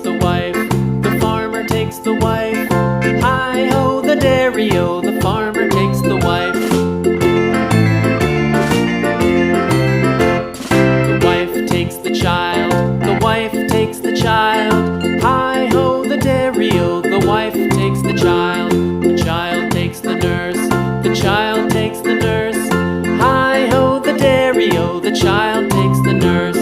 the wife, the farmer takes the wife. Hi-ho, the dairy-o, the farmer takes the wife. The wife takes the child, the wife takes the child. Hi-ho, the dairy-o, the wife takes the child. The child takes the nurse, the child takes the nurse. Hi-ho, the dairy-o, the child takes the nurse.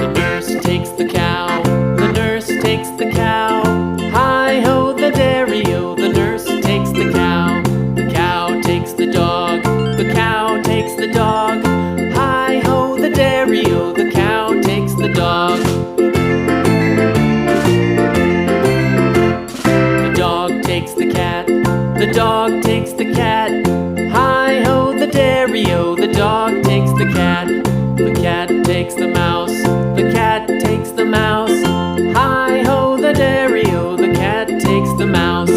The nurse takes the cow, the nurse takes the cow. Hi-ho, the dairy-o, the nurse takes the cow. The cow takes the dog, the cow takes the dog. Hi-ho, the dairy-o, the cow takes the dog. The dog takes the cat, the dog takes the cat. Hi-ho, the dairy-o, the dog takes the cat. The cat takes the mouse, the cat takes the mouse. Hi-ho, the dairy-o, the cat takes the mouse.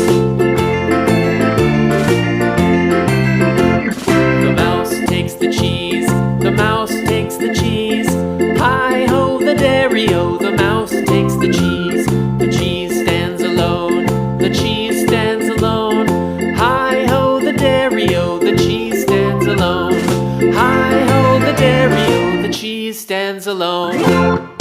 The mouse takes the cheese, the mouse takes the cheese. Hi-ho, the dairy-o, the mouse takes the cheese. The cheese stands alone, the cheese stands alone. Hi-ho, the dairy-o, the cheese stands alone. Hi-ho, the dairy-o, the cheese stands alone.